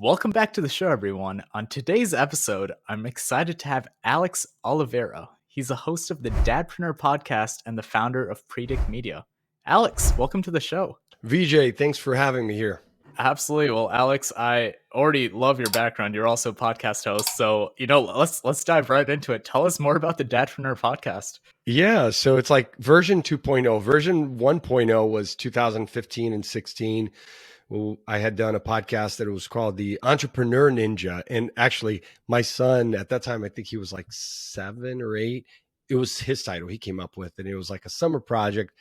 Welcome back to the show, everyone. On today's episode, I'm excited to have Alex Oliveira. He's a host of the Dadpreneur podcast and the founder of Predict Media. Alex, welcome to the show. Vijay, thanks for having me here. Absolutely. Well, Alex, I already love your background. You're also a podcast host, so let's dive right into it. Tell us more about the Dadpreneur podcast. Yeah, so it's like version 2.0. Version 1.0 was 2015 and 16. Well, I had done a podcast that was called the Entrepreneur Ninja. And actually, my son at that time, I think he was like 7 or 8. It was his title he came up with, and it was like a summer project.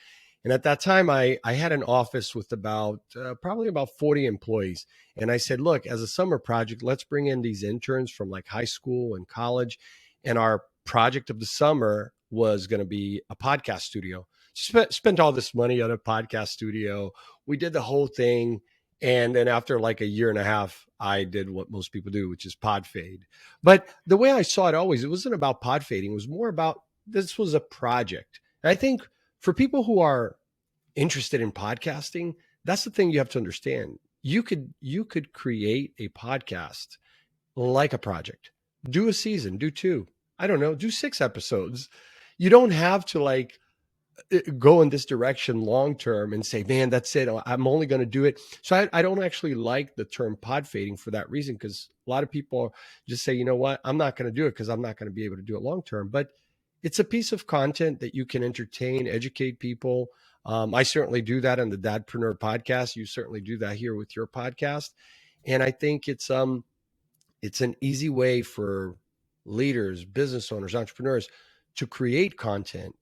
And at that time, I had an office with probably about 40 employees. And I said, look, as a summer project, let's bring in these interns from like high school and college. And our project of the summer was going to be a podcast studio. Spent all this money on a podcast studio. We did the whole thing. And then after like a year and a half, I did what most people do, which is pod fade. But the way I saw it always, it wasn't about pod fading. It was more about this was a project. And I think for people who are interested in podcasting, that's the thing you have to understand. You could create a podcast like a project. Do a season, do 2. I don't know, do 6 episodes. You don't have to like go in this direction long term and say, man, that's it. I'm only going to do it. So I don't actually like the term pod fading for that reason, because a lot of people just say, you know what, I'm not going to do it because I'm not going to be able to do it long term. But it's a piece of content that you can entertain, educate people. I certainly do that on the Dadpreneur podcast. You certainly do that here with your podcast. And I think it's an easy way for leaders, business owners, entrepreneurs to create content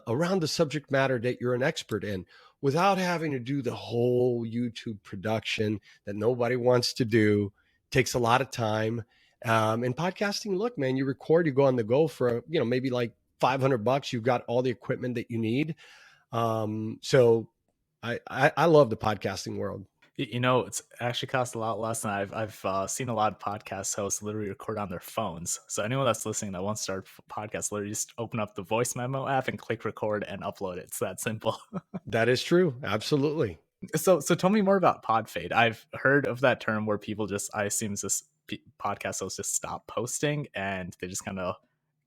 around the subject matter that you're an expert in without having to do the whole YouTube production that nobody wants to do. It takes a lot of time. And podcasting, look, man, you record, you go on the go for, maybe like $500. You've got all the equipment that you need. So I love the podcasting world. It's actually cost a lot less than I've seen a lot of podcast hosts literally record on their phones. So anyone that's listening that wants to start a podcast, literally just open up the voice memo app and click record and upload it. It's that simple. That is true. Absolutely. So tell me more about pod fade. I've heard of that term where people just, I assume it's just podcast hosts just stop posting and they just kind of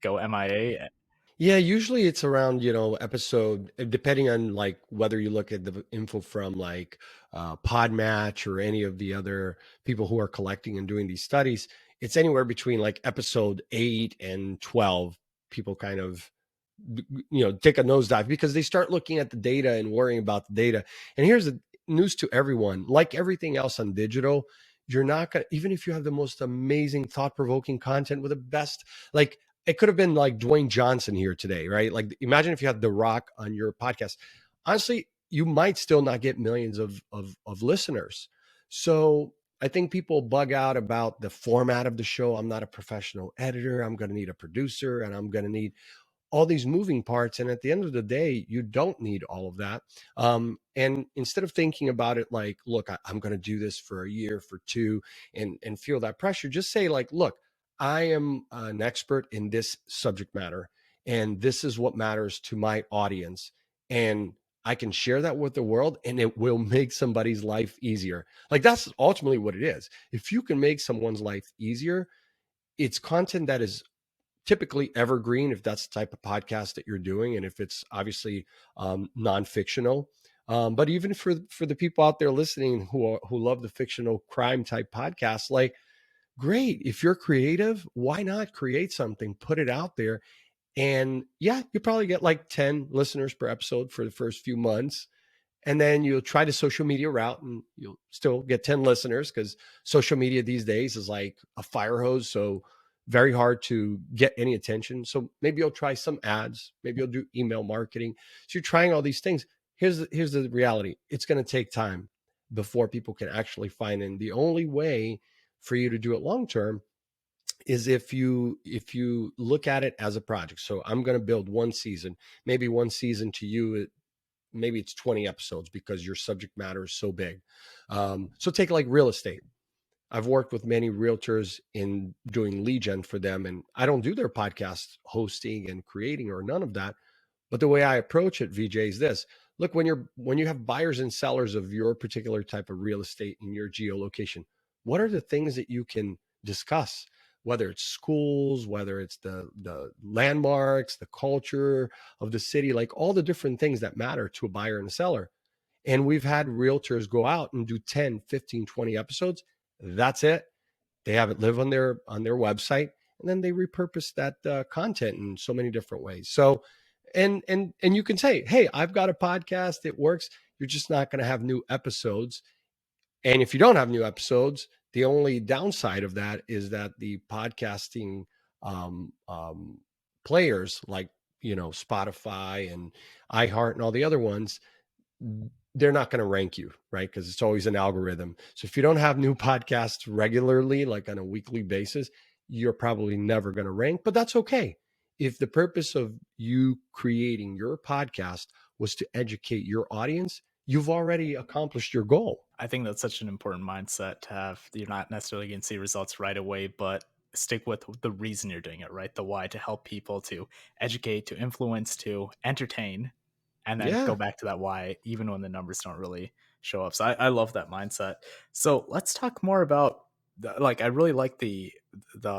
go MIA. Yeah, usually it's around, episode, depending on like whether you look at the info from like Podmatch or any of the other people who are collecting and doing these studies. It's anywhere between like episode 8 and 12. People kind of, take a nosedive because they start looking at the data and worrying about the data. And here's the news to everyone: like everything else on digital, you're not going to, even if you have the most amazing, thought provoking content with the best, like, it could have been like Dwayne Johnson here today, right? Like, imagine if you had The Rock on your podcast. Honestly, you might still not get millions of listeners. So I think people bug out about the format of the show. I'm not a professional editor. I'm going to need a producer, and I'm going to need all these moving parts. And at the end of the day, you don't need all of that. And instead of thinking about it like, look, I'm going to do this for a year, for 2, and feel that pressure, just say like, look, I am an expert in this subject matter, and this is what matters to my audience. And I can share that with the world, and it will make somebody's life easier. Like, that's ultimately what it is. If you can make someone's life easier, it's content that is typically evergreen, if that's the type of podcast that you're doing, and if it's obviously non-fictional. But even for the people out there listening who love the fictional crime type podcasts, like, great. If you're creative, why not create something, put it out there? And yeah, you probably get like 10 listeners per episode for the first few months. And then you'll try the social media route and you'll still get 10 listeners, because social media these days is like a fire hose. So very hard to get any attention. So maybe you'll try some ads, maybe you'll do email marketing. So you're trying all these things. Here's the reality. It's going to take time before people can actually find in. The only way for you to do it long term is if you look at it as a project. So I'm going to build one season, maybe one season to you, maybe it's 20 episodes because your subject matter is so big. So take like real estate. I've worked with many realtors in doing lead gen for them, and I don't do their podcast hosting and creating or none of that. But the way I approach it, Vijay, is this: look, when you have buyers and sellers of your particular type of real estate in your geolocation, what are the things that you can discuss, whether it's schools, whether it's the landmarks, the culture of the city, like all the different things that matter to a buyer and a seller. And we've had realtors go out and do 10, 15, 20 episodes. That's it. They have it live on their website, and then they repurpose that content in so many different ways. So, and you can say, hey, I've got a podcast, it works. You're just not going to have new episodes. And if you don't have new episodes, the only downside of that is that the podcasting um, um, players like, Spotify and iHeart and all the other ones, they're not going to rank you, right? Because it's always an algorithm. So if you don't have new podcasts regularly, like on a weekly basis, you're probably never going to rank, but that's okay. If the purpose of you creating your podcast was to educate your audience, you've already accomplished your goal. I think that's such an important mindset to have. You're not necessarily going to see results right away, but stick with the reason you're doing it, right? The why, to help people, to educate, to influence, to entertain, and then go Yeah. back to that why, even when the numbers don't really show up. So I love that mindset. So let's talk more about like I really like the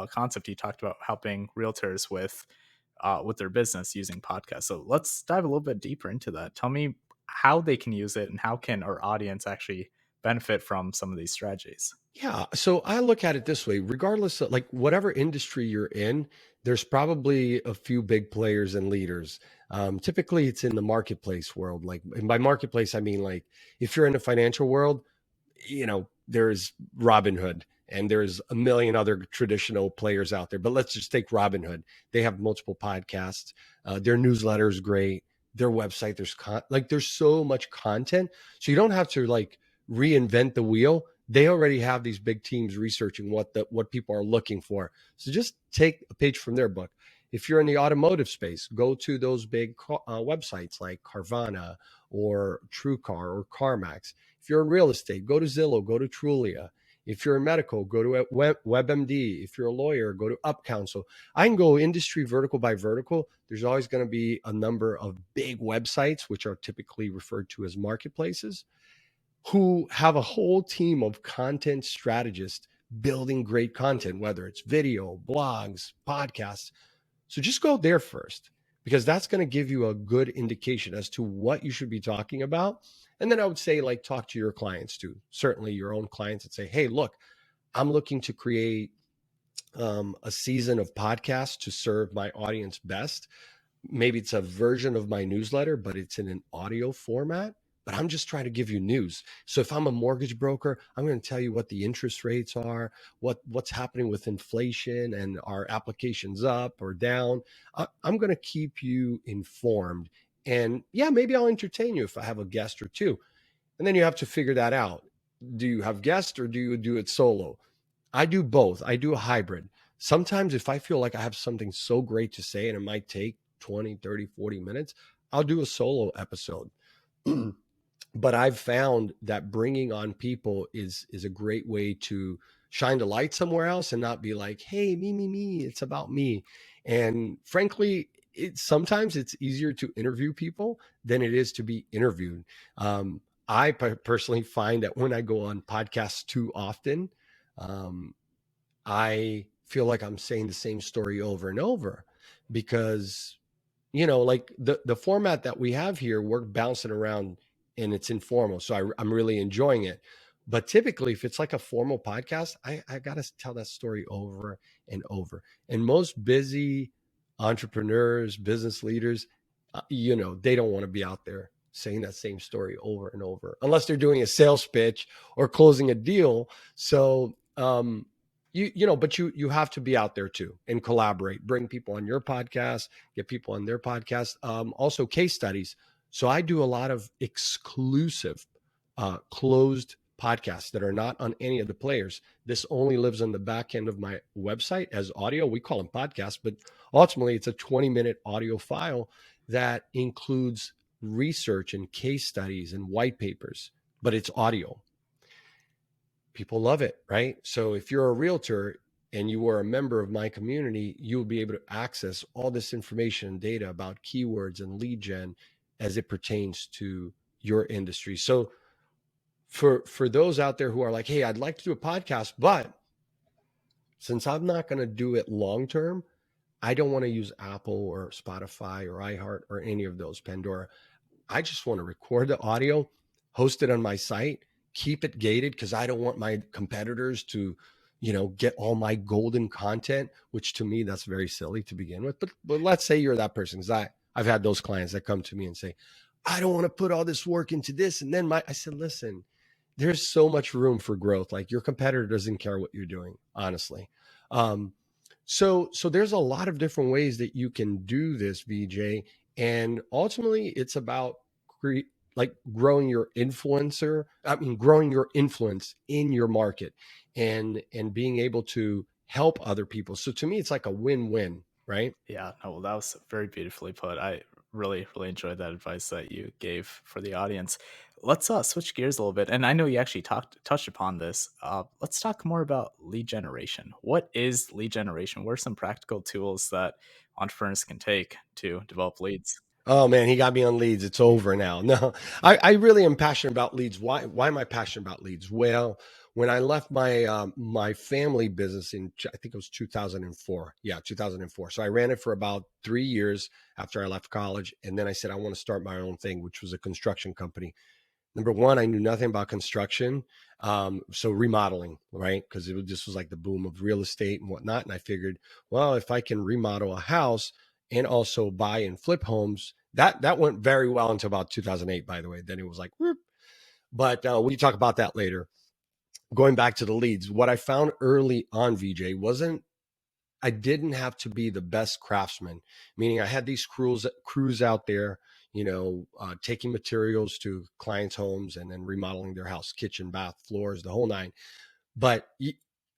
concept you talked about helping realtors with their business using podcasts. So let's dive a little bit deeper into that. Tell me how they can use it and how can our audience actually benefit from some of these strategies. Yeah. So I look at it this way, regardless of like whatever industry you're in, there's probably a few big players and leaders. Typically, it's in the marketplace world. Like, and by marketplace, I mean like if you're in the financial world, there's Robinhood and there's a million other traditional players out there. But let's just take Robinhood. They have multiple podcasts. Their newsletter is great. Their website, there's so much content. So you don't have to like reinvent the wheel. They already have these big teams researching what people are looking for. So just take a page from their book. If you're in the automotive space, go to those big websites like Carvana or TrueCar or CarMax. If you're in real estate, go to Zillow, go to Trulia. If you're in medical, go to WebMD. If you're a lawyer, go to UpCounsel. I can go industry vertical by vertical. There's always going to be a number of big websites, which are typically referred to as marketplaces, who have a whole team of content strategists building great content, whether it's video, blogs, podcasts. So just go there first, because that's going to give you a good indication as to what you should be talking about. And then I would say, like, talk to your clients too, certainly your own clients, and say, hey, look, I'm looking to create a season of podcasts to serve my audience best. Maybe it's a version of my newsletter, but it's in an audio format. But I'm just trying to give you news. So if I'm a mortgage broker, I'm going to tell you what the interest rates are, what's happening with inflation, and are applications up or down. I'm going to keep you informed. And yeah, maybe I'll entertain you if I have a guest or two. And then you have to figure that out. Do you have guests or do you do it solo? I do both. I do a hybrid. Sometimes if I feel like I have something so great to say and it might take 20, 30, 40 minutes, I'll do a solo episode. But I've found that bringing on people is a great way to shine the light somewhere else and not be like, hey, me, it's about me. And frankly, sometimes it's easier to interview people than it is to be interviewed. I personally find that when I go on podcasts too often, um, I feel like I'm saying the same story over and over, because like the format that we have here, we're bouncing around and it's informal. So I'm really enjoying it. But typically, if it's like a formal podcast, I got to tell that story over and over. And most busy entrepreneurs, business leaders, they don't want to be out there saying that same story over and over, unless they're doing a sales pitch or closing a deal. So, but you have to be out there too and collaborate, bring people on your podcast, get people on their podcast. Also case studies. So I do a lot of exclusive closed podcasts that are not on any of the players. This only lives on the back end of my website as audio. We call them podcasts, but ultimately it's a 20-minute audio file that includes research and case studies and white papers, but it's audio. People love it, right? So if you're a realtor and you are a member of my community, you'll be able to access all this information and data about keywords and lead gen as it pertains to your industry. So for those out there who are like, hey, I'd like to do a podcast, but since I'm not going to do it long term, I don't want to use Apple or Spotify or iHeart or any of those, Pandora. I just want to record the audio, host it on my site, keep it gated because I don't want my competitors to, get all my golden content, which to me that's very silly to begin with. But let's say you're that person, because I've had those clients that come to me and say, I don't want to put all this work into this. And then I said, listen, there's so much room for growth. Like your competitor doesn't care what you're doing, honestly. Um, so there's a lot of different ways that you can do this, VJ, and ultimately it's about like growing your growing your influence in your market and being able to help other people. So to me, it's like a win-win, right? Yeah, no, well, that was very beautifully put. I really, really enjoyed that advice that you gave for the audience. Let's switch gears a little bit, and I know you actually touched upon this. Let's talk more about lead generation. What is lead generation? What are some practical tools that entrepreneurs can take to develop leads? Oh man, he got me on leads. It's over now. No, I really am passionate about leads. Why am I passionate about leads? Well, when I left my family business I think it was 2004. Yeah, 2004. So I ran it for about 3 years after I left college, and then I said I want to start my own thing, which was a construction company. Number one, I knew nothing about construction, so remodeling, right? Because this was like the boom of real estate and whatnot. And I figured, well, if I can remodel a house and also buy and flip homes, that went very well until about 2008. By the way, then it was like, whoop. But we talk about that later. Going back to the leads, what I found early on, VJ, wasn't I didn't have to be the best craftsman, meaning I had these crews out there, taking materials to clients' homes and then remodeling their house, kitchen, bath, floors, the whole nine. But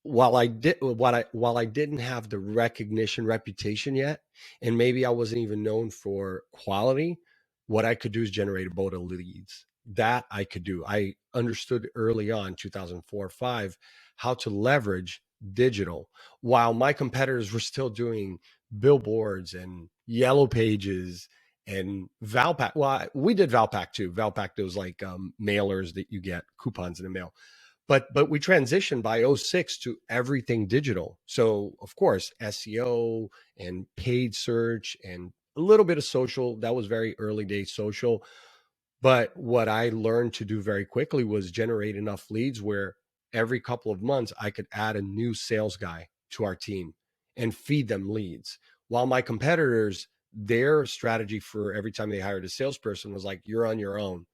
while I didn't have the recognition reputation yet, and maybe I wasn't even known for quality, what I could do is generate a boat of leads. That I could do. I understood early on, 2004 or 5, how to leverage digital while my competitors were still doing billboards and yellow pages and Valpak. Well, we did Valpak too. Valpak, those like mailers that you get coupons in the mail. But we transitioned by '06 to everything digital. So of course, SEO and paid search and a little bit of social. That was very early days social. But what I learned to do very quickly was generate enough leads where every couple of months I could add a new sales guy to our team and feed them leads. While my competitors, their strategy for every time they hired a salesperson was like, you're on your own.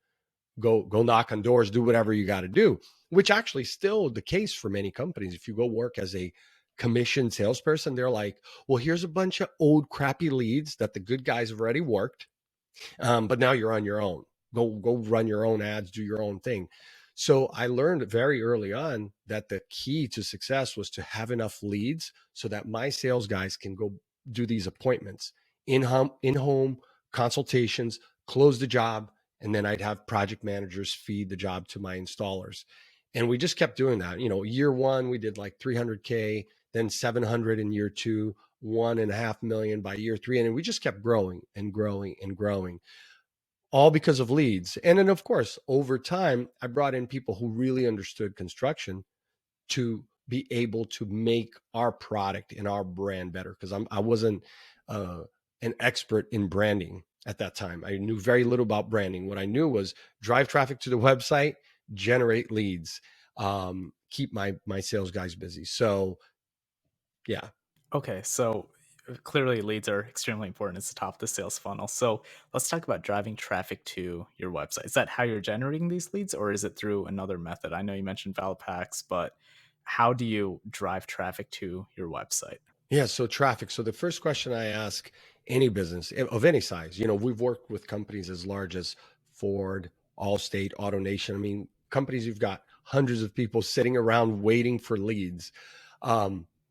Go knock on doors, do whatever you got to do, which actually still the case for many companies. If you go work as a commissioned salesperson, they're like, well, here's a bunch of old crappy leads that the good guys have already worked, but now you're on your own. Go run your own ads, do your own thing. So I learned very early on that the key to success was to have enough leads so that my sales guys can go do these appointments in home consultations, close the job, and then I'd have project managers feed the job to my installers. And we just kept doing that. Year one we did like 300K, then 700 in year two, 1.5 million by year three, and we just kept growing and growing and growing, all because of leads. And then, of course, over time, I brought in people who really understood construction to be able to make our product and our brand better. Because I wasn't uh, an expert in branding at that time. I knew very little about branding. What I knew was drive traffic to the website, generate leads, keep my sales guys busy. So yeah. Okay, so clearly leads are extremely important. It's the top of the sales funnel. So let's talk about driving traffic to your website. Is that how you're generating these leads, or is it through another method? I know you mentioned Valpaks, but how do you drive traffic to your website? Yeah, so traffic. So the first question I ask any business of any size, we've worked with companies as large as Ford, Allstate, AutoNation. I mean, companies you've got hundreds of people sitting around waiting for leads.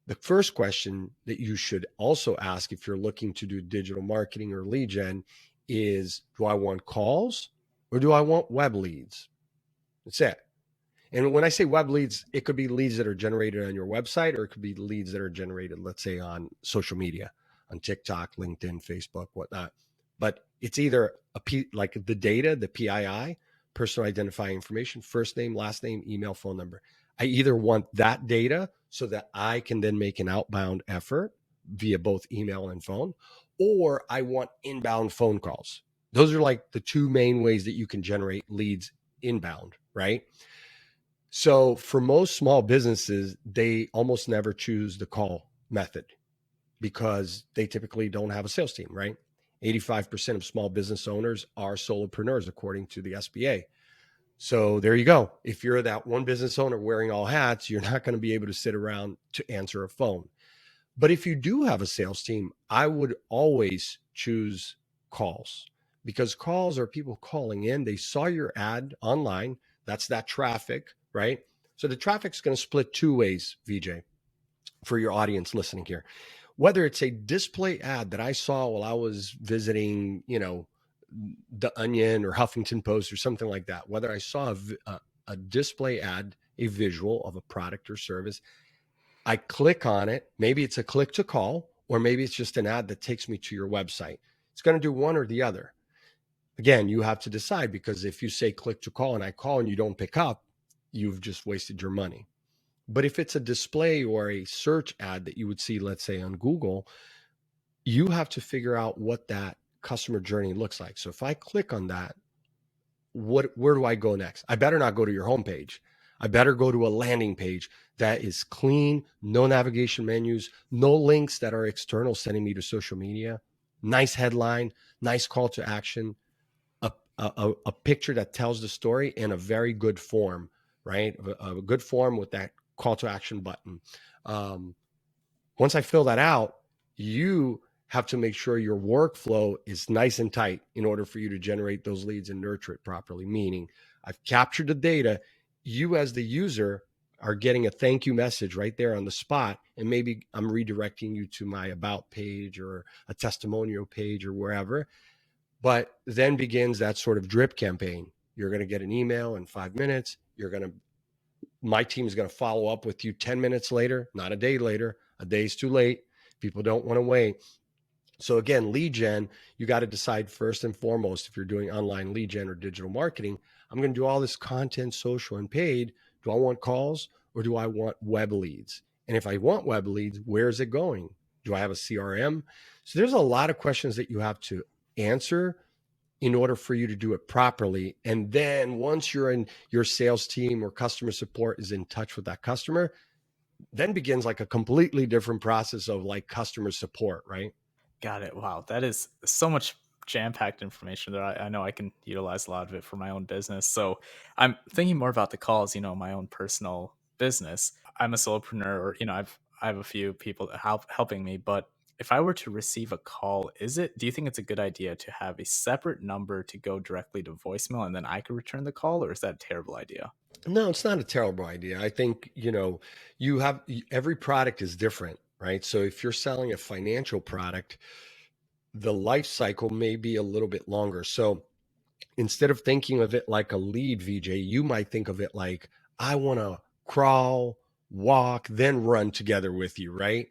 The first question that you should also ask if you're looking to do digital marketing or lead gen is, do I want calls or do I want web leads? That's it. And when I say web leads, it could be leads that are generated on your website, or it could be leads that are generated, let's say, on social media, on TikTok, LinkedIn, Facebook, whatnot. But it's either like the data, the PII, personal identifying information, first name, last name, email, phone number. I either want that data so that I can then make an outbound effort via both email and phone, or I want inbound phone calls. Those are like the two main ways that you can generate leads inbound, right? So for most small businesses, they almost never choose the call method because they typically don't have a sales team, right? 85% of small business owners are solopreneurs, according to the SBA. So there you go. If you're that one business owner wearing all hats, you're not going to be able to sit around to answer a phone. But if you do have a sales team, I would always choose calls, because calls are people calling in. They saw your ad online. That's that traffic, right? So the traffic's going to split two ways, Vijay, for your audience listening here. Whether it's a display ad that I saw while I was visiting, the Onion or Huffington Post or something like that, whether I saw a display ad, a visual of a product or service, I click on it. Maybe it's a click to call, or maybe it's just an ad that takes me to your website. It's going to do one or the other. Again, you have to decide, because if you say click to call and I call and you don't pick up, you've just wasted your money. But if it's a display or a search ad that you would see, let's say on Google, you have to figure out what that customer journey looks like. So if I click on that, where do I go next? I better not go to your homepage. I better go to a landing page that is clean, no navigation menus, no links that are external sending me to social media, nice headline, nice call to action, a picture that tells the story, and a very good form, right? A good form with that call to action button. Once I fill that out, you have to make sure your workflow is nice and tight in order for you to generate those leads and nurture it properly. Meaning, I've captured the data. You as the user are getting a thank you message right there on the spot. And maybe I'm redirecting you to my about page or a testimonial page or wherever. But then begins that sort of drip campaign. You're going to get an email in 5 minutes. My team is going to follow up with you 10 minutes later, not a day later. A day's too late. People don't want to wait. So again, lead gen, you got to decide first and foremost, if you're doing online lead gen or digital marketing, I'm going to do all this content, social and paid. Do I want calls or do I want web leads? And if I want web leads, where is it going? Do I have a CRM? So there's a lot of questions that you have to answer in order for you to do it properly. And then once you're in, your sales team or customer support is in touch with that customer, then begins like a completely different process of like customer support, right? Got it. Wow, that is so much jam-packed information that I know I can utilize a lot of it for my own business. So I'm thinking more about the calls, my own personal business. I'm a solopreneur, or I have a few people that helping me, but if I were to receive a call, do you think it's a good idea to have a separate number to go directly to voicemail and then I could return the call, or is that a terrible idea? No, it's not a terrible idea. I think, every product is different, right? So if you're selling a financial product, the life cycle may be a little bit longer. So instead of thinking of it like a lead, VJ, you might think of it like, I want to crawl, walk, then run together with you, right?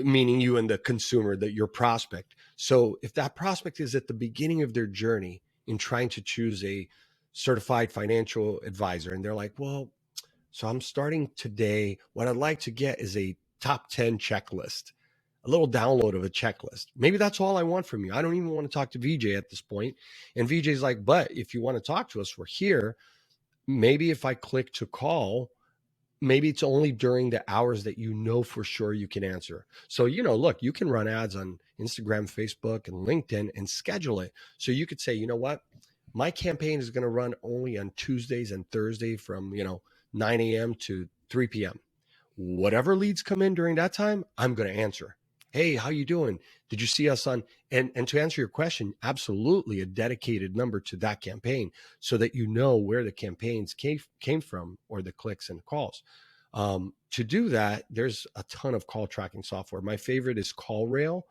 Meaning you and the consumer, that your prospect. So if that prospect is at the beginning of their journey in trying to choose a certified financial advisor, and they're like, well, so I'm starting today. What I'd like to get is a top 10 checklist, a little download of a checklist. Maybe that's all I want from you. I don't even want to talk to VJ at this point. And VJ's like, but if you want to talk to us, we're here. Maybe if I click to call, maybe it's only during the hours that you know for sure you can answer. So, look, you can run ads on Instagram, Facebook, and LinkedIn and schedule it. So you could say, you know what? My campaign is going to run only on Tuesdays and Thursday from, 9 a.m. to 3 p.m. Whatever leads come in during that time, I'm going to answer. Hey, how you doing? Did you see us on? And to answer your question, absolutely a dedicated number to that campaign so that you know where the campaigns came from, or the clicks and calls. To do that, there's a ton of call tracking software. My favorite is CallRail.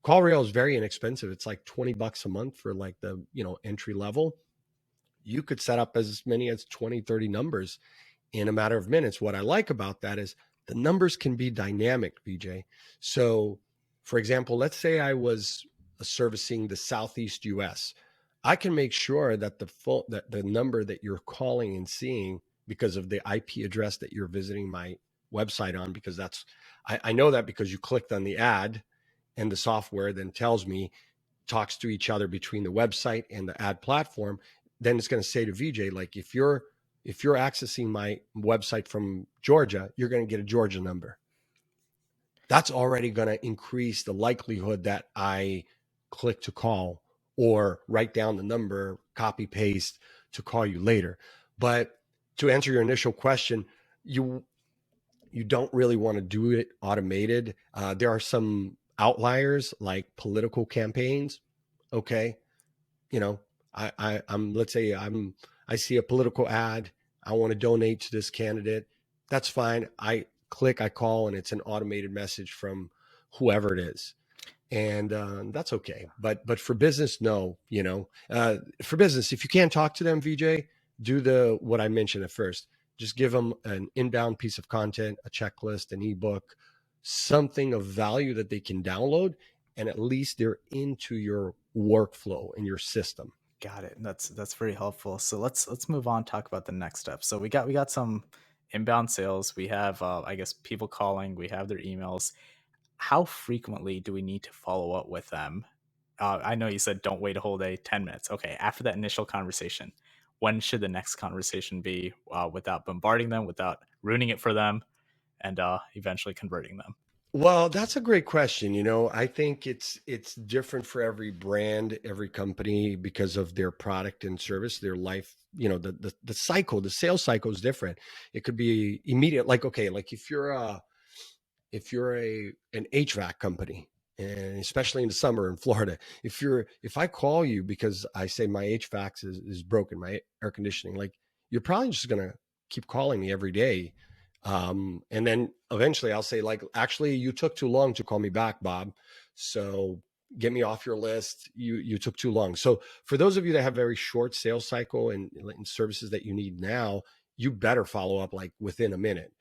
CallRail is very inexpensive. It's like $20 a month for like the, entry level. You could set up as many as 20, 30 numbers in a matter of minutes. What I like about that is the numbers can be dynamic, VJ. So, for example, let's say I was servicing the Southeast US. I can make sure that the number that you're calling and seeing, because of the IP address that you're visiting my website on, because I know that because you clicked on the ad, and the software then tells me, talks to each other between the website and the ad platform. Then it's going to say to VJ, like, if you're accessing my website from Georgia, you're going to get a Georgia number. That's already going to increase the likelihood that I click to call or write down the number, copy paste to call you later. But to answer your initial question, you you don't really want to do it automated. There are some outliers like political campaigns. Okay, you know, I'm let's say I see a political ad. I want to donate to this candidate. That's fine. I call, and it's an automated message from whoever it is, and that's okay. But for business, no. For business, if you can't talk to them, VJ, do the what I mentioned at first. Just give them an inbound piece of content, a checklist, an ebook, something of value that they can download, and at least they're into your workflow and your system. Got it. That's very helpful. So let's move on. Talk about the next step. So we got some inbound sales. We have I guess people calling. We have their emails. How frequently do we need to follow up with them? I know you said don't wait a whole day, 10 minutes. Okay, after that initial conversation, when should the next conversation be without bombarding them, without ruining it for them, and eventually converting them? Well, that's a great question. I think it's different for every brand, every company, because of their product and service, their life. The cycle, the sales cycle is different. It could be immediate, like, okay, like if you're an HVAC company, and especially in the summer in Florida, if I call you because I say my HVAC is broken, my air conditioning, like, you're probably just gonna keep calling me every day. And then eventually I'll say, like, actually, you took too long to call me back, Bob. So get me off your list. You took too long. So for those of you that have very short sales cycle and services that you need now, you better follow up like within a minute.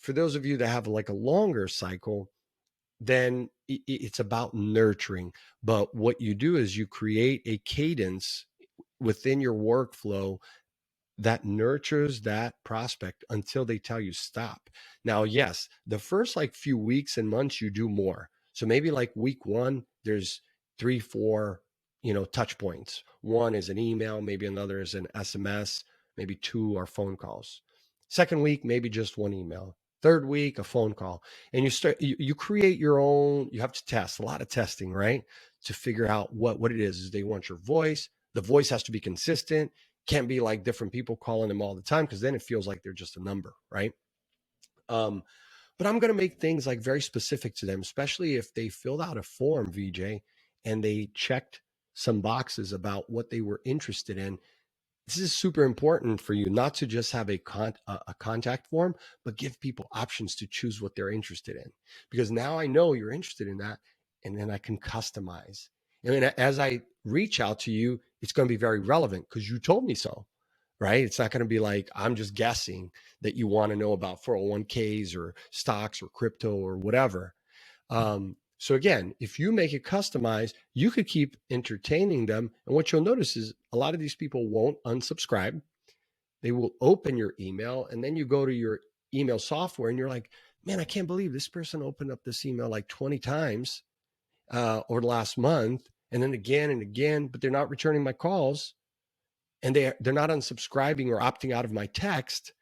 For those of you that have like a longer cycle, then it's about nurturing. But what you do is you create a cadence within your workflow that nurtures that prospect until they tell you stop. Now, yes, the first like few weeks and months you do more. So maybe like week one, there's three, four, touch points. One is an email, maybe another is an SMS, maybe two are phone calls. Second week, maybe just one email. Third week, a phone call. And you create your own, you have to test, a lot of testing, right? To figure out what it is. They want your voice. The voice has to be consistent. Can't be like different people calling them all the time, because then it feels like they're just a number, right? Um, but I'm going to make things like very specific to them, especially if they filled out a form, VJ, and they checked some boxes about what they were interested in. This is super important for you, not to just have a contact form, but give people options to choose what they're interested in. Because now I know you're interested in that, and then I can customize. And then as I reach out to you, it's going to be very relevant because you told me so, right? It's not going to be like I'm just guessing that you want to know about 401ks or stocks or crypto or whatever. So again, if you make it customized, you could keep entertaining them. And what you'll notice is a lot of these people won't unsubscribe. They will open your email, and then you go to your email software and you're like, man, I can't believe this person opened up this email like 20 times over the last month, and then again and again, but they're not returning my calls, and they're not unsubscribing or opting out of my text.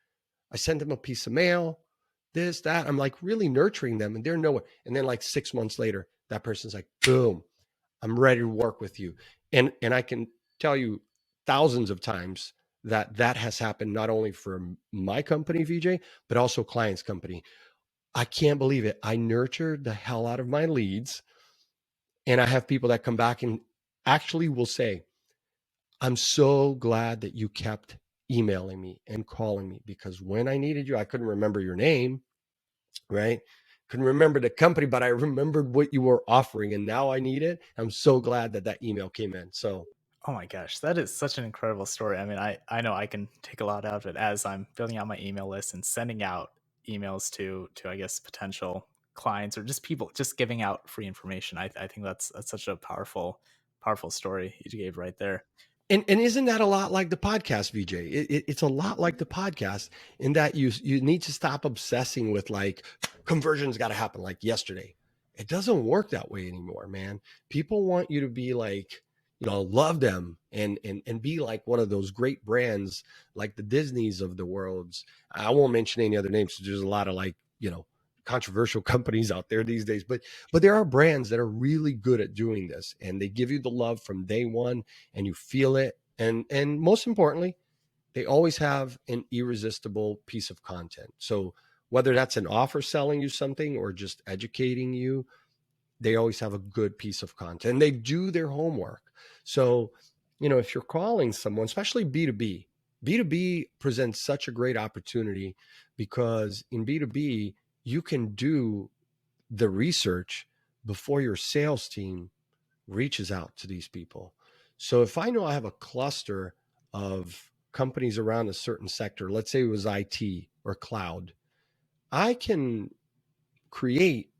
I sent them a piece of mail, this, that. I'm like really nurturing them, and they're nowhere. And then like 6 months later, that person's like, boom, I'm ready to work with you. And I can tell you thousands of times that has happened, not only for my company, VJ, but also clients' company. I can't believe it. I nurtured the hell out of my leads. And I have people that come back and actually will say, I'm so glad that you kept emailing me and calling me, because when I needed you, I couldn't remember your name, right? Couldn't remember the company, but I remembered what you were offering, and now I need it. I'm so glad that email came in. So, Oh my gosh, that is such an incredible story. I mean, I know I can take a lot out of it as I'm building out my email list and sending out emails to I guess potential clients or just people, just giving out free information. I think that's such a powerful story you gave right there. And isn't that a lot like the podcast, VJ? It's a lot like the podcast in that you need to stop obsessing with like conversions got to happen like yesterday. It doesn't work that way anymore, man. People want you to be like, love them and be like one of those great brands like the Disneys of the worlds. I won't mention any other names. So there's a lot of like, controversial companies out there these days, but there are brands that are really good at doing this, and they give you the love from day one, and you feel it. And most importantly, they always have an irresistible piece of content. So whether that's an offer selling you something or just educating you, they always have a good piece of content. And they do their homework. So, if you're calling someone, especially B2B, B2B presents such a great opportunity because in B2B, you can do the research before your sales team reaches out to these people. So if I know I have a cluster of companies around a certain sector, let's say it was IT or cloud, I can create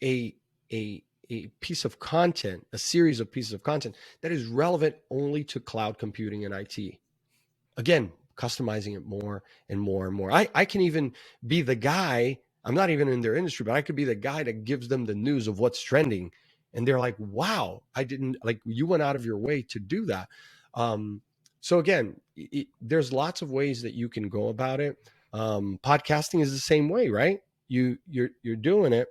a a piece of content, a series of pieces of content that is relevant only to cloud computing and IT. Again, customizing it more and more and more. I can even be the guy, I'm not even in their industry, but I could be the guy that gives them the news of what's trending. And they're like, wow, I didn't like you went out of your way to do that. So again, there's lots of ways that you can go about it. Podcasting is the same way, right? You're doing it.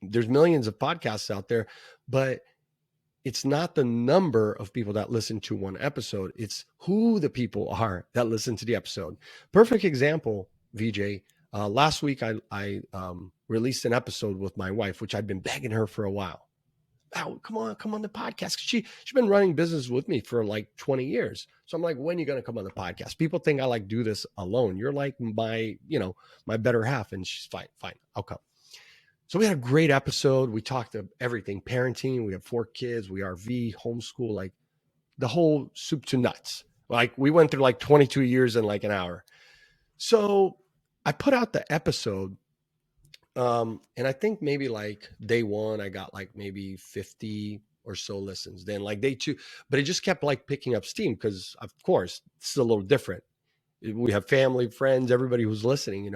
There's millions of podcasts out there, but it's not the number of people that listen to one episode. It's who the people are that listen to the episode. Perfect example, VJ. Last week, I released an episode with my wife, which I'd been begging her for a while. Oh, come on the podcast. She's been running business with me for like 20 years. So I'm like, when are you going to come on the podcast? People think I like do this alone. You're like my better half. And she's fine. I'll come. So we had a great episode. We talked to everything, parenting. We have 4 kids. We RV, homeschool, like the whole soup to nuts. Like we went through like 22 years in like an hour. So I put out the episode. And I think maybe like day 1, I got like maybe 50 or so listens. Then like day 2, but it just kept like picking up steam because of course it's a little different. We have family, friends, everybody who's listening,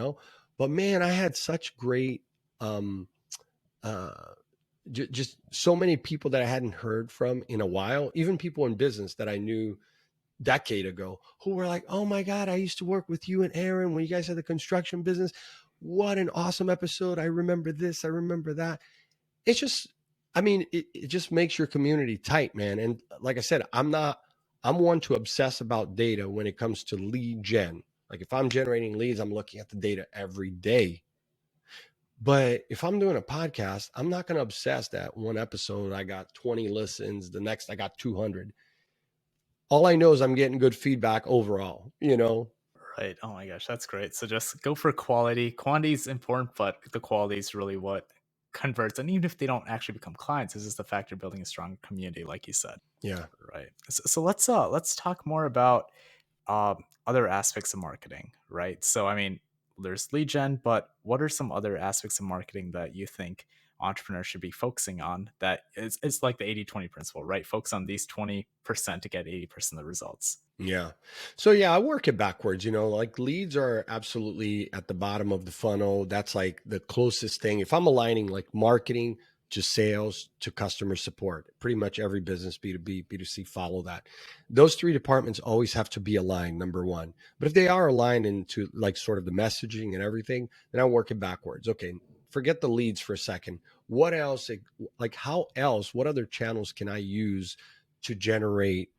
but man, I had such great, uh, just so many people that I hadn't heard from in a while, even people in business that I knew decade ago who were like, oh my God, I used to work with you and Aaron when you guys had the construction business. What an awesome episode. I remember this. I remember that. It's just, it just makes your community tight, man. And like I said, I'm one to obsess about data when it comes to lead gen. Like if I'm generating leads, I'm looking at the data every day. But if I'm doing a podcast, I'm not going to obsess that one episode I got 20 listens, the next I got 200. All I know is I'm getting good feedback overall. Right. Oh my gosh, that's great. So just go for quality. Quantity is important, but the quality is really what converts. And even if they don't actually become clients, this is the fact you're building a strong community, like you said. Yeah. Right. So let's talk more about other aspects of marketing, right? So I mean, there's lead gen, but what are some other aspects of marketing that you think entrepreneurs should be focusing on? That it's like the 80-20 principle, right? Focus on these 20% to get 80% of the results. Yeah. So yeah, I work it backwards, like leads are absolutely at the bottom of the funnel. That's like the closest thing. If I'm aligning like marketing to sales to customer support, pretty much every business, B2B, B2C, follow that. Those 3 departments always have to be aligned, number 1. But if they are aligned into like sort of the messaging and everything, then I work it backwards. Okay. Forget the leads for a second. What else, like how else, what other channels can I use to generate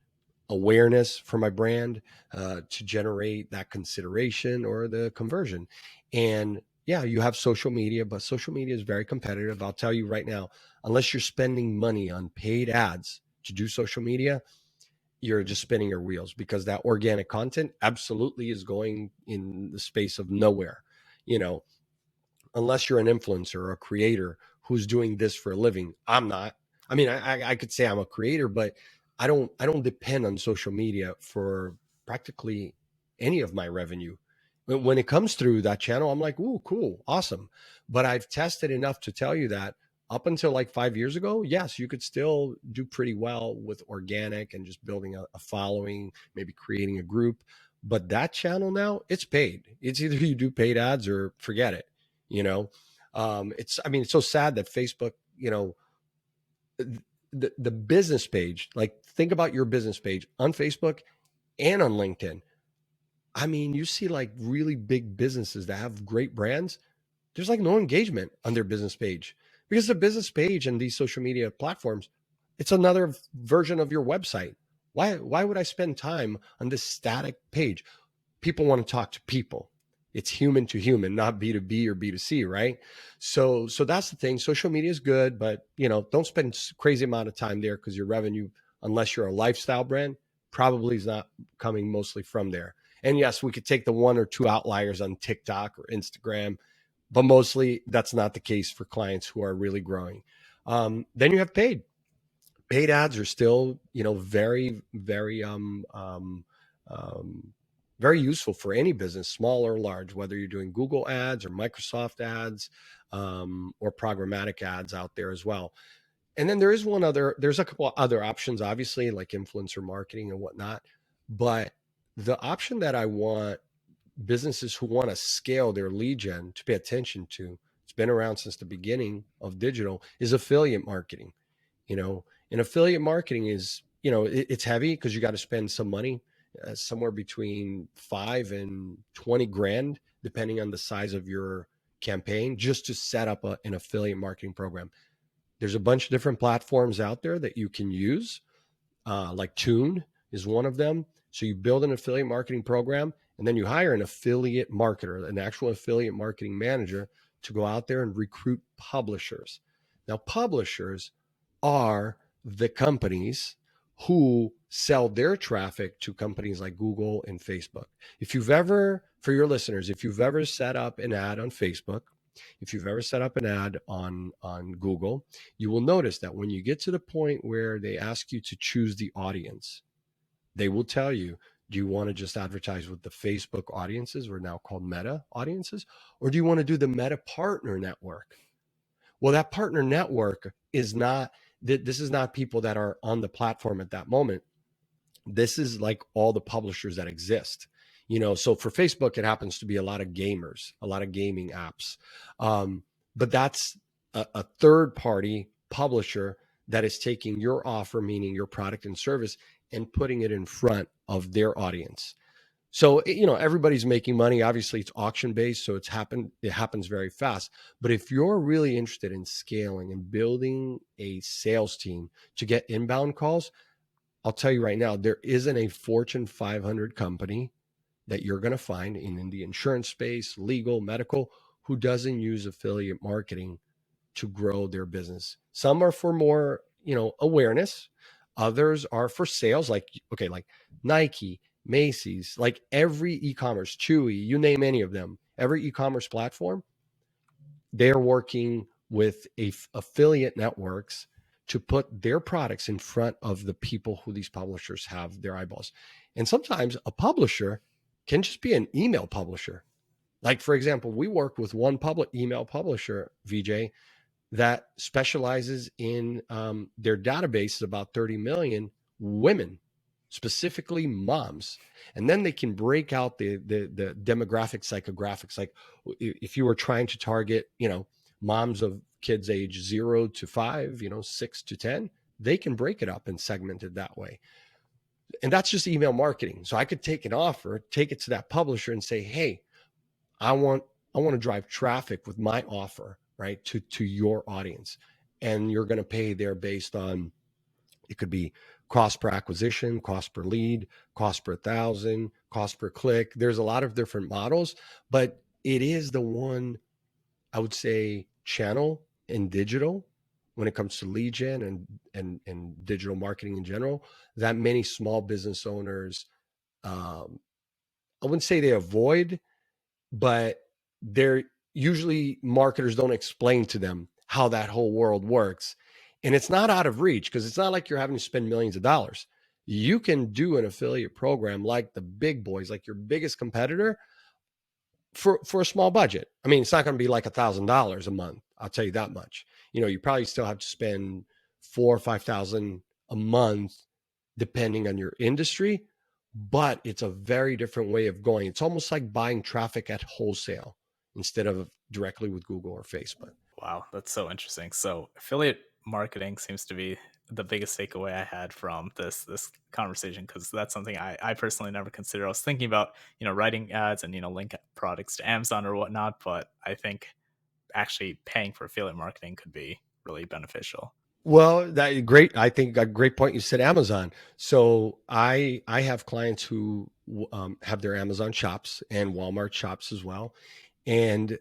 awareness for my brand, to generate that consideration or the conversion? And yeah, you have social media, but social media is very competitive. I'll tell you right now, unless you're spending money on paid ads to do social media, you're just spinning your wheels because that organic content absolutely is going in the space of nowhere, you know, unless you're an influencer or a creator who's doing this for a living. I'm not. I mean, I could say I'm a creator, but I don't depend on social media for practically any of my revenue. When it comes through that channel, I'm like, ooh, cool, awesome. But I've tested enough to tell you that up until like 5 years ago, yes, you could still do pretty well with organic and just building a following, maybe creating a group. But that channel now, it's paid. It's either you do paid ads or forget it. You know, I mean, it's so sad that Facebook, the business page, like think about your business page on Facebook and on LinkedIn. I mean, you see like really big businesses that have great brands, there's like no engagement on their business page because the business page and these social media platforms, it's another version of your website. Why would I spend time on this static page? People want to talk to people. It's human to human, not B2B or B2C, right? So that's the thing. Social media is good, but don't spend crazy amount of time there because your revenue, unless you're a lifestyle brand, probably is not coming mostly from there. And yes, we could take the one or two outliers on TikTok or Instagram, but mostly that's not the case for clients who are really growing. Then you have paid ads are still, very, very, very useful for any business, small or large, whether you're doing Google ads or Microsoft ads, or programmatic ads out there as well. And then there's a couple of other options, obviously, like influencer marketing and whatnot. But the option that I want businesses who want to scale their lead gen to pay attention to, it's been around since the beginning of digital, is affiliate marketing. And affiliate marketing is, it's heavy because you got to spend some money, somewhere between 5 and 20 grand, depending on the size of your campaign, just to set up an affiliate marketing program. There's a bunch of different platforms out there that you can use, like Tune is one of them. So you build an affiliate marketing program, and then you hire an affiliate marketer, an actual affiliate marketing manager, to go out there and recruit publishers. Now, publishers are the companies who sell their traffic to companies like Google and Facebook. For your listeners, if you've ever set up an ad on Facebook, if you've ever set up an ad on Google, you will notice that when you get to the point where they ask you to choose the audience, they will tell you, do you want to just advertise with the Facebook audiences, we're now called Meta audiences, or do you want to do the Meta Partner Network? Well, that partner network is not, this is not people that are on the platform at that moment. This is like all the publishers that exist. So for Facebook, it happens to be a lot of gamers, a lot of gaming apps. But that's a third party publisher that is taking your offer, meaning your product and service, and putting it in front of their audience. So, everybody's making money. Obviously, it's auction based, so it happens very fast. But if you're really interested in scaling and building a sales team to get inbound calls, I'll tell you right now, there isn't a Fortune 500 company that you're going to find in the insurance space, legal, medical, who doesn't use affiliate marketing to grow their business. Some are for more, awareness. Others are for sales, like Nike, Macy's, like every e-commerce, Chewy, you name any of them, every e-commerce platform, they're working with affiliate networks to put their products in front of the people who these publishers have their eyeballs. And sometimes a publisher can just be an email publisher. Like, for example, we work with one public email publisher, Vijay, that specializes in their database is about 30 million women, specifically moms. And then they can break out the demographic psychographics. Like if you were trying to target, moms of kids age 0 to 5, 6 to 10, they can break it up and segment it that way. And that's just email marketing. So I could take an offer, take it to that publisher and say, hey, I want to drive traffic with my offer, right, to your audience. And you're going to pay there based on, it could be cost per acquisition, cost per lead, cost per 1,000, cost per click. There's a lot of different models, but it is the one, I would say, channel in digital when it comes to lead gen and digital marketing in general, that many small business owners, I wouldn't say they avoid, but they're usually, marketers don't explain to them how that whole world works. And it's not out of reach because it's not like you're having to spend millions of dollars. You can do an affiliate program like the big boys, like your biggest competitor, for a small budget. I mean, it's not going to be like $1,000 a month. I'll tell you that much. You probably still have to spend 4 or 5 thousand a month, depending on your industry, but it's a very different way of going. It's almost like buying traffic at wholesale instead of directly with Google or Facebook. Wow, that's so interesting. So affiliate marketing seems to be the biggest takeaway I had from this conversation, because that's something I personally never considered. I was thinking about, writing ads and, link products to Amazon or whatnot, but I think actually paying for affiliate marketing could be really beneficial. Well, that great. I think a great point. You said Amazon. So I have clients who have their Amazon shops and Walmart shops as well, and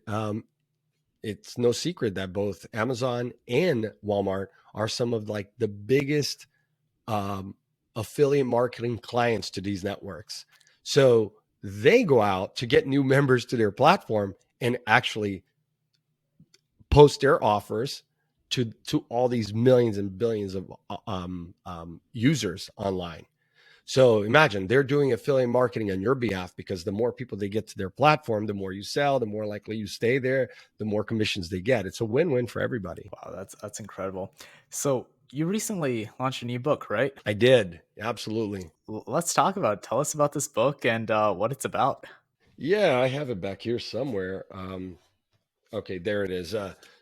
it's no secret that both Amazon and Walmart are some of like the biggest um, affiliate marketing clients to these networks. So they go out to get new members to their platform and actually post their offers to all these millions and billions of users online. So imagine they're doing affiliate marketing on your behalf, because the more people they get to their platform, the more you sell, the more likely you stay there, the more commissions they get. It's a win-win for everybody. Wow, that's incredible. So you recently launched a new book, right? I did. Absolutely. Let's talk about it. Tell us about this book and what it's about. Yeah, I have it back here somewhere. Okay, there it is.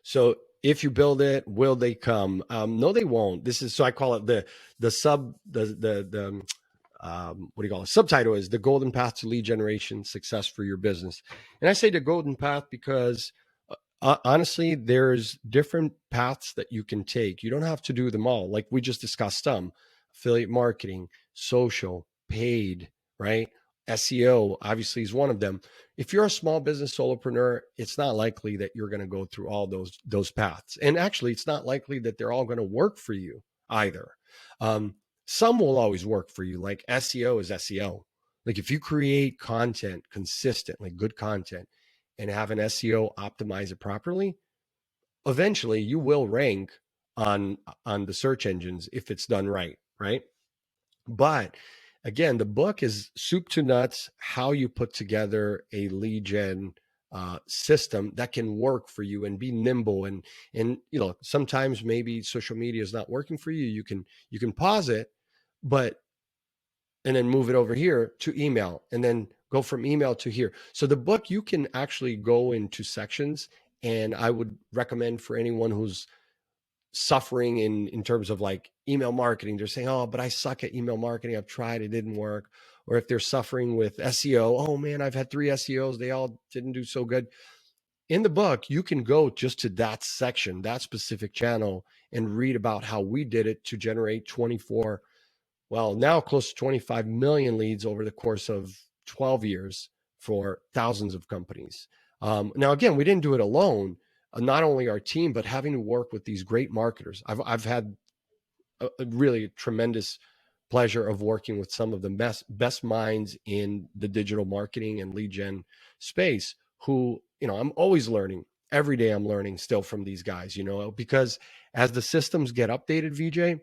So if you build it, will they come? No, they won't. This is, so I call it the sub the what do you call it? Subtitle is The Golden Path to Lead Generation Success for Your Business. And I say the golden path because honestly, there's different paths that you can take. You don't have to do them all. Like we just discussed some affiliate marketing, social, paid, right? SEO obviously is one of them. If you're a small business solopreneur, it's not likely that you're going to go through all those paths. And actually, it's not likely that they're all going to work for you either. Um, some will always work for you, like SEO is SEO. Like if you create content consistently, good content, and have an SEO optimize it properly, eventually you will rank on the search engines if it's done right, right? But again, the book is soup to nuts how you put together a lead gen system that can work for you and be nimble, and sometimes maybe social media is not working for you. You can pause it, but and then move it over here to email, and then go from email to here. So the book, you can actually go into sections, and I would recommend for anyone who's suffering in terms of like email marketing. They're saying, "Oh, but I suck at email marketing. I've tried, it didn't work." Or if they're suffering with SEO, "Oh man, I've had 3 SEOs, they all didn't do so good." In the book, you can go just to that section, that specific channel, and read about how we did it to generate 24, well, now close to 25 million leads over the course of 12 years for thousands of companies. Now, again, we didn't do it alone. Not only our team, but having to work with these great marketers. I've had a really tremendous pleasure of working with some of the best minds in the digital marketing and lead gen space, who, I'm always learning. Every day I'm learning still from these guys, because as the systems get updated, VJ,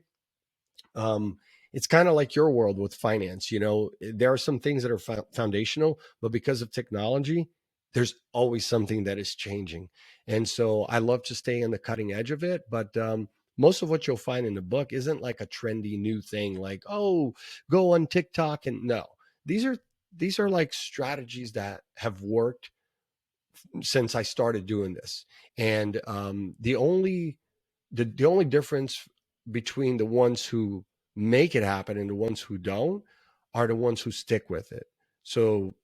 um, it's kind of like your world with finance. There are some things that are foundational, but because of technology, there's always something that is changing. And so I love to stay on the cutting edge of it. But most of what you'll find in the book isn't like a trendy new thing, like, oh, go on TikTok. And no, these are like strategies that have worked since I started doing this. And the only difference between the ones who make it happen and the ones who don't are the ones who stick with it. So,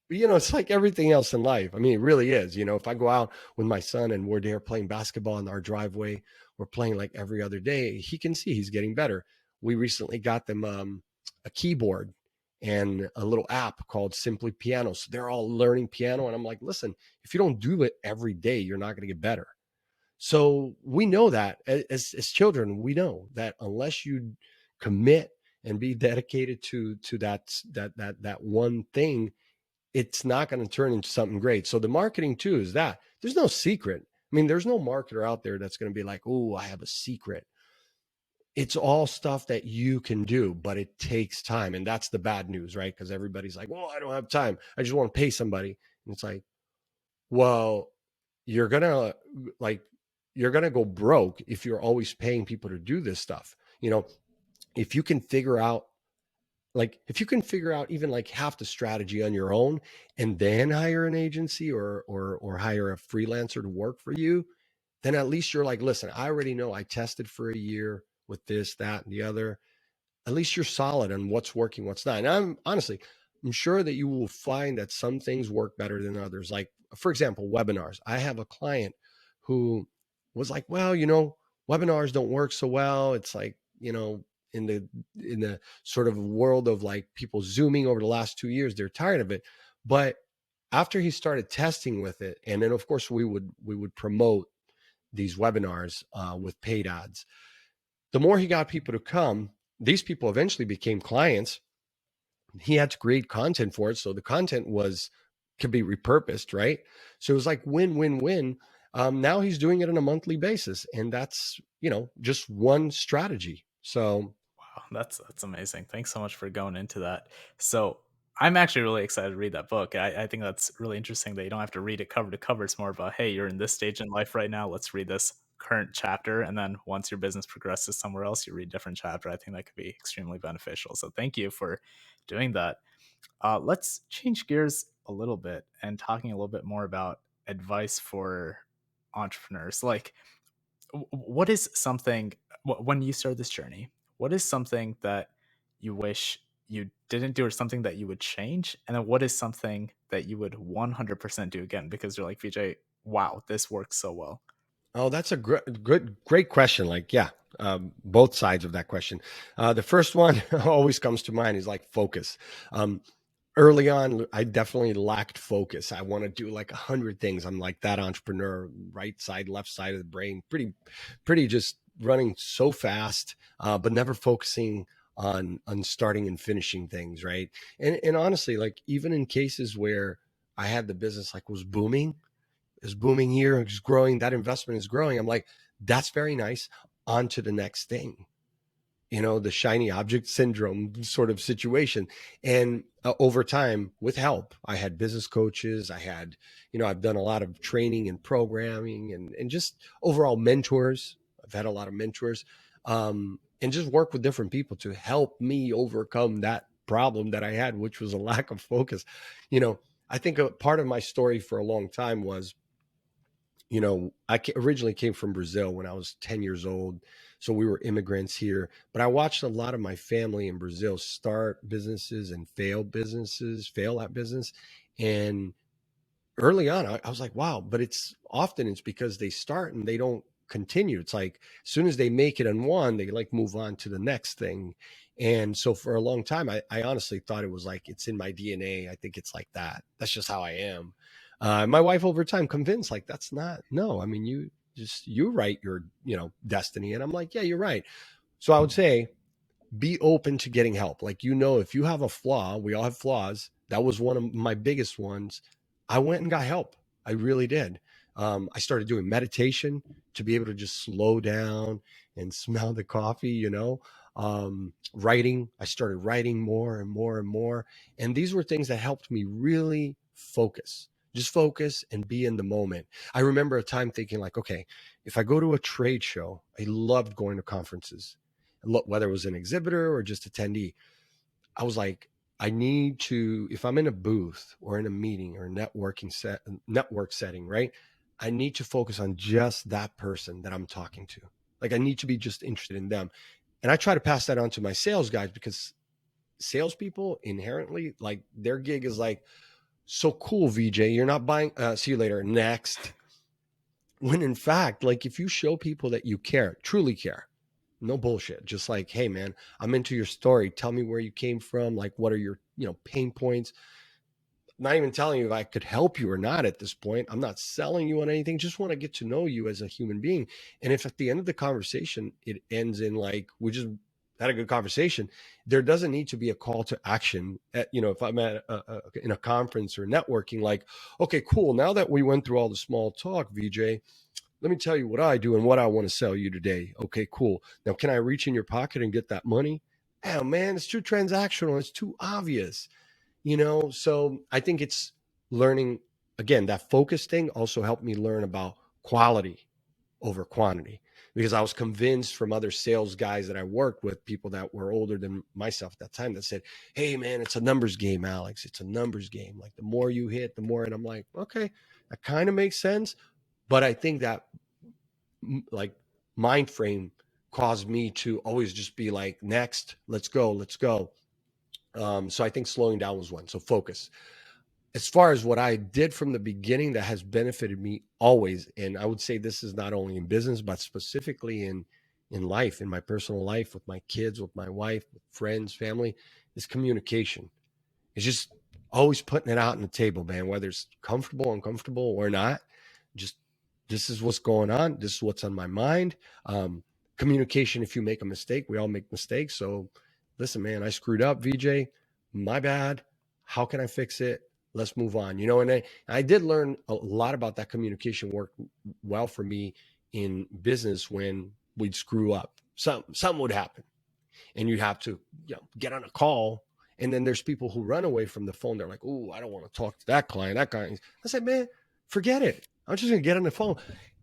it's like everything else in life. I mean, it really is. If I go out with my son and we're there playing basketball in our driveway, we're playing like every other day, he can see he's getting better. We recently got them a keyboard and a little app called Simply Piano. So they're all learning piano. And I'm like, listen, if you don't do it every day, you're not going to get better. So we know that as children, we know that unless you commit and be dedicated to that one thing, it's not going to turn into something great. So the marketing too is that there's no secret. I mean, there's no marketer out there that's going to be like, "Oh, I have a secret." It's all stuff that you can do, but it takes time, and that's the bad news, right? Because everybody's like, "Well, I don't have time. I just want to pay somebody," and it's like, well, you're gonna like you're going to go broke if you're always paying people to do this stuff. You know, if you can figure out if you can figure out even like half the strategy on your own and then hire an agency or hire a freelancer to work for you, then at least you're like, listen, I already know I tested for a year with this, that, and the other. At least you're solid on what's working, what's not. And I'm sure that you will find that some things work better than others. Like, for example, webinars. I have a client who was like, well, webinars don't work so well. It's like, in the sort of world of like people zooming over the last 2 years, they're tired of it. But after he started testing with it, and then of course we would promote these webinars with paid ads. The more he got people to come, these people eventually became clients. He had to create content for it, so the content could be repurposed, right? So it was like win win win. Now he's doing it on a monthly basis, and that's just one strategy. So Wow, that's amazing. Thanks so much for going into that. So I'm actually really excited to read that book. I think that's really interesting that you don't have to read it cover to cover. It's more about, hey, you're in this stage in life right now. Let's read this current chapter. And then once your business progresses somewhere else, you read a different chapter. I think that could be extremely beneficial. So thank you for doing that. Let's change gears a little bit and talking a little bit more about advice for entrepreneurs. Like, what is something when you start this journey, what is something that you wish you didn't do or something that you would change, and then what is something that you would 100% do again because you're like, Vijay, wow, this works so well? oh, that's a great question. Like, yeah, both sides of that question. The first one always comes to mind is like focus. Um, Early on, I definitely lacked focus. I want to do like 100 things. I'm like that entrepreneur, right side, left side of the brain, pretty just running so fast, but never focusing on starting and finishing things, right? And honestly, like even in cases where I had the business like was booming, is booming here, it's growing, that investment is growing. I'm like, that's very nice. On to the next thing, the shiny object syndrome sort of situation. And over time, with help, I had business coaches. I had, I've done a lot of training and programming and just overall mentors. I've had a lot of mentors and just work with different people to help me overcome that problem that I had, which was a lack of focus. You know, I think a part of my story for a long time was I originally came from Brazil when I was 10 years old. So we were immigrants here, but I watched a lot of my family in Brazil start businesses and fail at business. And early on, I was like, wow, but it's because they start and they don't continue. It's like as soon as they make it on one, they like move on to the next thing. And so for a long time, I honestly thought it was like it's in my DNA. I think it's like that. That's just how I am. My wife over time convinced like that's not no. I mean, you write your destiny, and I'm like, yeah, you're right. So I would say be open to getting help. Like, if you have a flaw, we all have flaws. That was one of my biggest ones. I went and got help. I really did. I started doing meditation to be able to just slow down and smell the coffee, writing. I started writing more and more and more. And these were things that helped me really focus, just focus and be in the moment. I remember a time thinking, like, okay, if I go to a trade show, I loved going to conferences, whether it was an exhibitor or just attendee. I was like, I need to, if I'm in a booth or in a meeting or network setting, right? I need to focus on just that person that I'm talking to. Like I need to be just interested in them. And I try to pass that on to my sales guys because salespeople inherently, like their gig is like, so cool, VJ, you're not buying, see you later, next. When in fact, like if you show people that you care, truly care, no bullshit, just like, hey man, I'm into your story, tell me where you came from, like what are your pain points. Not even telling you if I could help you or not at this point. I'm not selling you on anything, just want to get to know you as a human being. And if at the end of the conversation it ends in like we just had a good conversation, there doesn't need to be a call to action if I'm at in a conference or networking, like, okay, cool, now that we went through all the small talk, VJ, let me tell you what I do and what I want to sell you today. Okay, cool. Now, can I reach in your pocket and get that money? Oh, man, it's too transactional. It's too obvious, So I think it's learning, again, that focus thing also helped me learn about quality. over quantity, because I was convinced from other sales guys that I worked with, people that were older than myself at that time, that said, hey man, it's a numbers game, Alex. It's a numbers game. Like the more you hit, the more. And I'm like, okay, that kind of makes sense. But I think that like mind frame caused me to always just be like, next, let's go, let's go. So I think slowing down was one. So focus. As far as what I did from the beginning that has benefited me always, and I would say this is not only in business, but specifically in life, in my personal life, with my kids, with my wife, with friends, family, is communication. It's just always putting it out on the table, man, whether it's comfortable, uncomfortable, or not. Just this is what's going on. This is what's on my mind. Communication, if you make a mistake, we all make mistakes. So listen, man, I screwed up, VJ. My bad. How can I fix it? Let's move on. And I did learn a lot about that. Communication worked well for me in business when we'd screw up. Something would happen and you'd have to get on a call. And then there's people who run away from the phone. They're like, oh, I don't want to talk to that client, that guy. I said, man, forget it. I'm just going to get on the phone.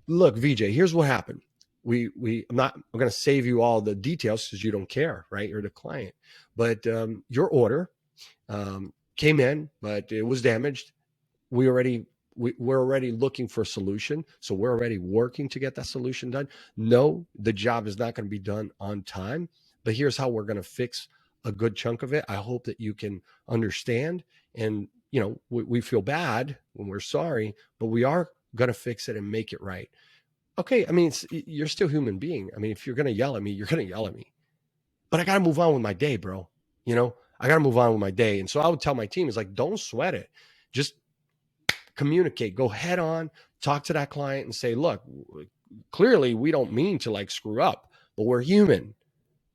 Look, VJ, here's what happened. I'm going to save you all the details because you don't care, right? You're the client. But your order came in, but it was damaged. We're already looking for a solution. So we're already working to get that solution done. No, the job is not going to be done on time, but here's how we're going to fix a good chunk of it. I hope that you can understand. And, we feel bad when we're sorry, but we are going to fix it and make it right. Okay. I mean, you're still a human being. I mean, if you're going to yell at me, you're going to yell at me, but I got to move on with my day, bro. I got to move on with my day. And so I would tell my team, it's like, don't sweat it. Just communicate, go head on, talk to that client and say, look, clearly we don't mean to like screw up, but we're human.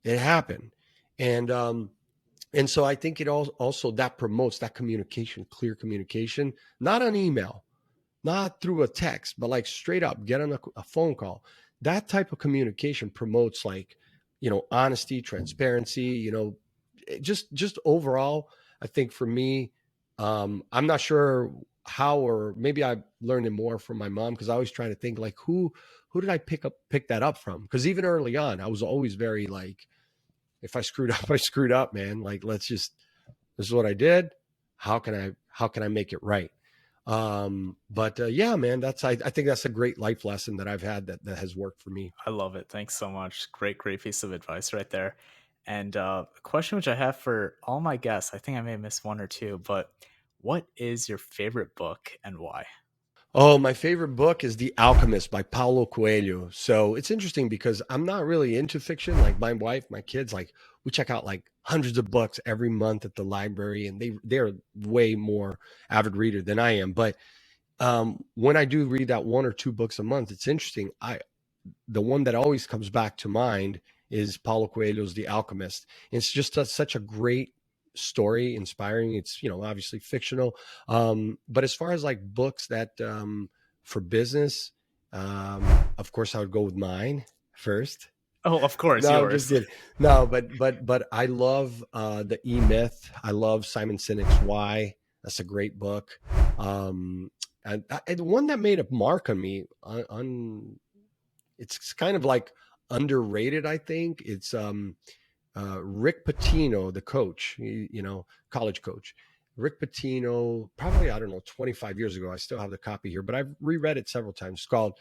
It happened. And so I think it also that promotes that communication, clear communication, not on email, not through a text, but like straight up, get on a phone call. That type of communication promotes like, honesty, transparency, just overall, I think for me, I'm not sure how, or maybe I learned it more from my mom, because I always try to think like who did I pick that up from? Because even early on, I was always very like, if I screwed up, I screwed up, man. Like, this is what I did. How can I make it right? But yeah, man, I think that's a great life lesson that I've had that has worked for me. I love it. Thanks so much. Great piece of advice right there. And a question which I have for all my guests, I think I may have missed one or two, but what is your favorite book and why? Oh, my favorite book is The Alchemist by Paulo Coelho. So it's interesting because I'm not really into fiction. Like my wife, my kids, like we check out like hundreds of books every month at the library, and they're way more avid reader than I am. But when I do read that one or two books a month, it's interesting. The one that always comes back to mind is Paulo Coelho's The Alchemist. It's just such a great story, inspiring. It's obviously fictional, but as far as like books that for business, um, of course I would go with mine first. Oh, of course, No, I'm just yours. kidding. No, but I love the E Myth. I love Simon Sinek's Why. That's a great book. And one that made a mark on me on it's kind of like underrated, I think. It's Rick Pitino, the coach, college coach. Rick Pitino, probably, I don't know, 25 years ago. I still have the copy here, but I've reread it several times. It's called,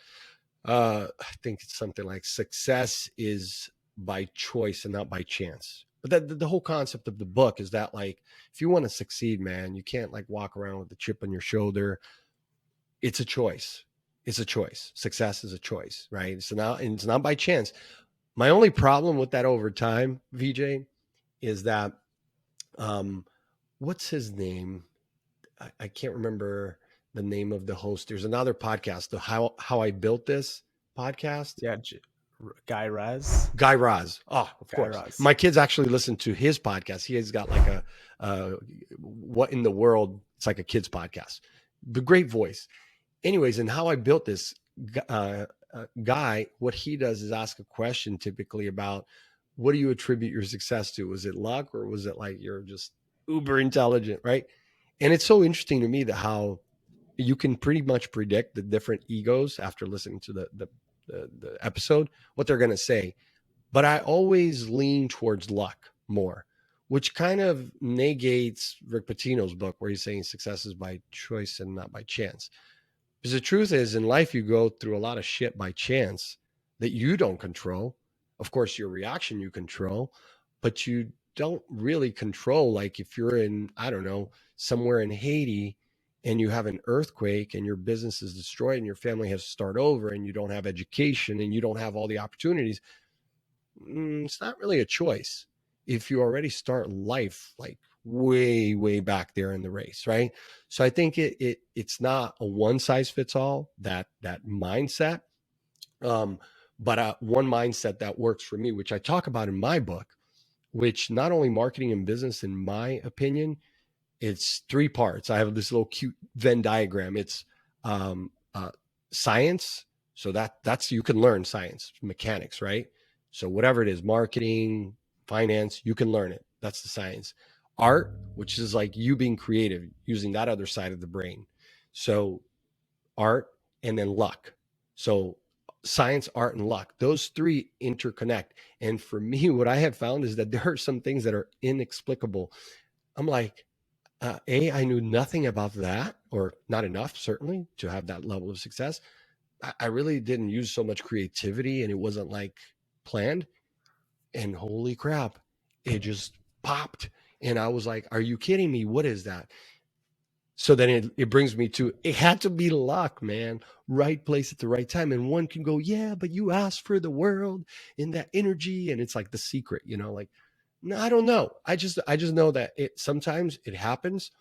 I think it's something like Success is by Choice and Not by Chance. But the whole concept of the book is that, like, if you want to succeed, man, you can't like walk around with a chip on your shoulder. It's a choice. It's a choice. Success is a choice, right? So now, and it's not by chance. My only problem with that over time, VJ, is that what's his name? I can't remember the name of the host. There's another podcast, the How I Built This podcast. Yeah, Guy Raz. Guy Raz. Oh, of Guy course. Raz. My kids actually listen to his podcast. He has got like what in the world? It's like a kids podcast. The great voice. Anyways, and How I Built This guy, what he does is ask a question typically about, what do you attribute your success to? Was it luck, or was it like you're just uber intelligent, right? And it's so interesting to me that how you can pretty much predict the different egos after listening to the episode, what they're going to say. But I always lean towards luck more, which kind of negates Rick Pitino's book where he's saying success is by choice and not by chance. Because the truth is, in life, you go through a lot of shit by chance that you don't control. Of course, your reaction you control, but you don't really control. Like if you're in, I don't know, somewhere in Haiti and you have an earthquake and your business is destroyed and your family has to start over and you don't have education and you don't have all the opportunities, it's not really a choice if you already start life like way back there in the race, right? So I think it's not a one size fits all, that mindset. um but one mindset that works for me, which I talk about in my book, which not only marketing and business, in my opinion, it's three parts. I have this little cute Venn diagram. It's um, science. So that's you can learn science, mechanics, right? So whatever it is, marketing, finance, you can learn it. That's the science. Art, which is like you being creative, using that other side of the brain. So art, and then luck. So science, art, and luck. Those three interconnect. And for me, what I have found is that there are some things that are inexplicable. I'm like, I knew nothing about that, or not enough, certainly, to have that level of success. I really didn't use so much creativity, and it wasn't like planned. And holy crap, it just popped. And I was like, are you kidding me? What is that? So then it brings me to, it had to be luck, man. Right place at the right time. And one can go, yeah, but you asked for the world in that energy. And it's like the secret, like, no, I don't know. I just know that it sometimes it happens,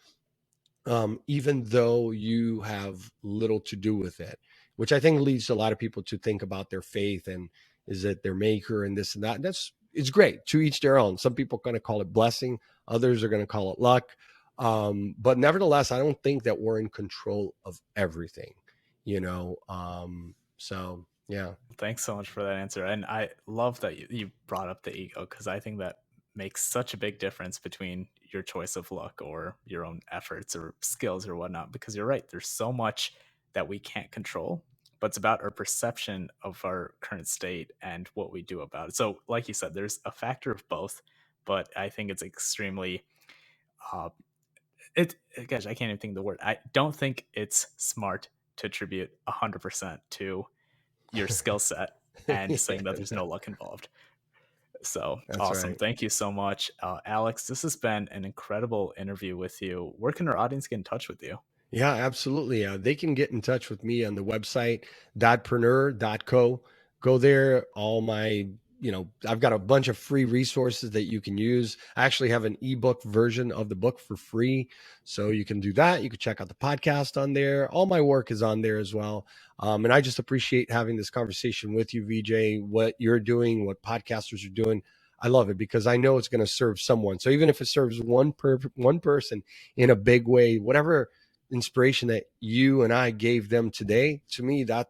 even though you have little to do with it, which I think leads to a lot of people to think about their faith and is it their maker and this and that. That's it's great, to each their own. Some people are going to call it blessing, others are going to call it luck. But nevertheless, I don't think that we're in control of everything, you know. So yeah. Thanks so much for that answer. And I love that you brought up the ego because I think that makes such a big difference between your choice of luck or your own efforts or skills or whatnot. Because you're right, there's so much that we can't control, but it's about our perception of our current state and what we do about it. So, like you said, there's a factor of both, but I think it's extremely, uh, it, gosh, I can't even think of the word. I don't think it's smart to attribute 100% to your skill set and saying that there's Yeah, no luck involved. So that's awesome. right. Thank you so much. Alex, this has been an incredible interview with you. Where can our audience get in touch with you? Yeah, absolutely. They can get in touch with me on the website, dadpreneur.co. Go there. I've got a bunch of free resources that you can use. I actually have an ebook version of the book for free. So you can do that. You can check out the podcast on there. All my work is on there as well. And I just appreciate having this conversation with you, VJ, what you're doing, what podcasters are doing. I love it because I know it's going to serve someone. So even if it serves one person in a big way, whatever inspiration that you and I gave them today, to me that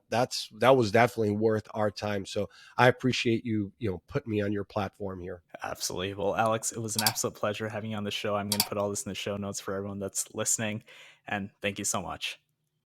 was definitely worth our time. So I appreciate you putting me on your platform here. Absolutely. Well, Alex, it was an absolute pleasure having you on the show. I'm going to put all this in the show notes for everyone that's listening. And thank you so much.